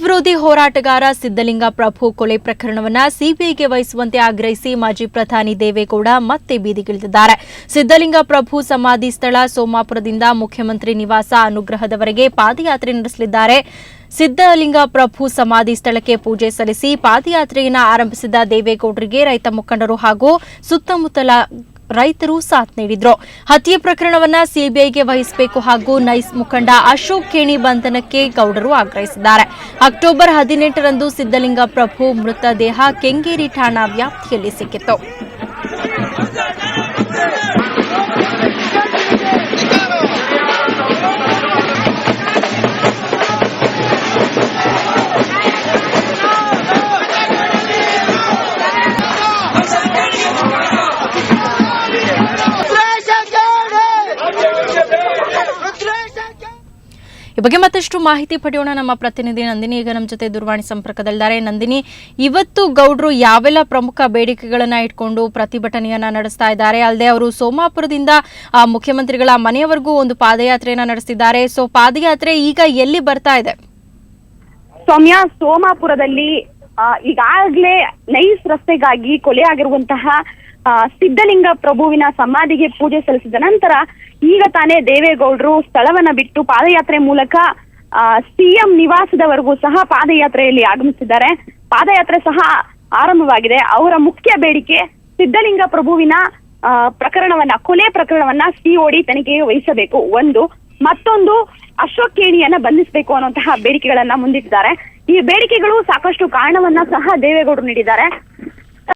ವಿರೋಧಿ ಹೋರಾಟಗಾರ ಸಿದ್ದಲಿಂಗ ಪ್ರಭು ಕೊಲೆ ಪ್ರಕರಣವನ್ನು ಸಿಬಿಐಗೆ ವಹಿಸುವಂತೆ ಆಗ್ರಹಿಸಿ ಮಾಜಿ ಪ್ರಧಾನಿ ದೇವೇಗೌಡ ಮತ್ತೆ ಬೀದಿಗಿಳಿದಿದ್ದಾರೆ. ಸಿದ್ದಲಿಂಗ ಪ್ರಭು ಸಮಾಧಿ ಸ್ಥಳ ಸೋಮಾಪುರದಿಂದ ಮುಖ್ಯಮಂತ್ರಿ ನಿವಾಸ ಅನುಗ್ರಹದವರೆಗೆ ಪಾದಯಾತ್ರೆ ನಡೆಸಲಿದ್ದಾರೆ. ಸಿದ್ದಲಿಂಗ ಪ್ರಭು ಸಮಾಧಿ ಸ್ಥಳಕ್ಕೆ ಪೂಜೆ ಸಲ್ಲಿಸಿ ಪಾದಯಾತ್ರೆಯನ್ನು ಆರಂಭಿಸಿದ ದೇವೇಗೌಡರಿಗೆ ರೈತ ಮುಖಂಡರು ಹಾಗೂ ಸುತ್ತಮುತ್ತಲ ರೈತರು ಸಾಥ್ ನೀಡಿದ್ರು. ಹತ್ಯೆ ಪ್ರಕರಣವನ್ನ ಸಿಬಿಐಗೆ ವಹಿಸಬೇಕು ಹಾಗೂ ನೈಸ್ ಮುಖಂಡ ಅಶೋಕ್ ಖೇಣಿ ಬಂಧನಕ್ಕೆ ಗೌಡರು ಆಗ್ರಹಿಸಿದ್ದಾರೆ. ಅಕ್ಟೋಬರ್ 18ರಂದು ಸಿದ್ದಲಿಂಗ ಪ್ರಭು ಮೃತದೇಹ ಕೆಂಗೇರಿ ಠಾಣಾ ವ್ಯಾಪ್ತಿಯಲ್ಲಿ ಸಿಕ್ಕಿತ್ತು. ಈ ಬಗ್ಗೆ ಮತ್ತಷ್ಟು ಮಾಹಿತಿ ಪಡೆಯೋಣ. ನಮ್ಮ ಪ್ರತಿನಿಧಿ ನಂದಿನಿ ಈಗ ನಮ್ಮ ಜೊತೆ ದೂರವಾಣಿ ಸಂಪರ್ಕದಲ್ಲಿದ್ದಾರೆ. ನಂದಿನಿ, ಇವತ್ತು ಗೌಡ್ರು ಯಾವೆಲ್ಲ ಪ್ರಮುಖ ಬೇಡಿಕೆಗಳನ್ನ ಇಟ್ಕೊಂಡು ಪ್ರತಿಭಟನೆಯನ್ನ ನಡೆಸ್ತಾ ಇದ್ದಾರೆ? ಅಲ್ಲದೆ ಅವರು ಸೋಮಾಪುರದಿಂದ ಮುಖ್ಯಮಂತ್ರಿಗಳ ಮನೆಯವರೆಗೂ ಒಂದು ಪಾದಯಾತ್ರೆಯನ್ನ ನಡೆಸಿದ್ದಾರೆ. ಸೊ ಪಾದಯಾತ್ರೆ ಈಗ ಎಲ್ಲಿ ಬರ್ತಾ ಇದೆ? ಸೌಮ್ಯ, ಸೋಮಾಪುರದಲ್ಲಿ ಈಗಾಗಲೇ ನೈಸ್ ರಸ್ತೆಗಾಗಿ ಕೊಲೆಯಾಗಿರುವಂತಹ ಸಿದ್ದಲಿಂಗ ಪ್ರಭುವಿನ ಸಮಾಧಿಗೆ ಪೂಜೆ ಸಲ್ಲಿಸಿದ ನಂತರ ಈಗ ತಾನೇ ದೇವೇಗೌಡರು ಸ್ಥಳವನ್ನ ಬಿಟ್ಟು ಪಾದಯಾತ್ರೆ ಮೂಲಕ ಸಿಎಂ ನಿವಾಸದವರೆಗೂ ಸಹ ಪಾದಯಾತ್ರೆಯಲ್ಲಿ ಆಗಮಿಸಿದ್ದಾರೆ. ಪಾದಯಾತ್ರೆ ಸಹ ಆರಂಭವಾಗಿದೆ. ಅವರ ಮುಖ್ಯ ಬೇಡಿಕೆ ಸಿದ್ದಲಿಂಗ ಪ್ರಭುವಿನ ಕೊಲೆ ಪ್ರಕರಣವನ್ನ ಸಿಒಡಿ ತನಿಖೆಗೆ ವಹಿಸಬೇಕು ಒಂದು, ಮತ್ತೊಂದು ಅಶೋಕ್ ಖೇಣಿಯನ್ನ ಬಂಧಿಸಬೇಕು ಅನ್ನುವಂತಹ ಬೇಡಿಕೆಗಳನ್ನ ಮುಂದಿಟ್ಟಿದ್ದಾರೆ. ಈ ಬೇಡಿಕೆಗಳು ಸಾಕಷ್ಟು ಕಾರಣವನ್ನ ಸಹ ದೇವೇಗೌಡರು ನೀಡಿದ್ದಾರೆ.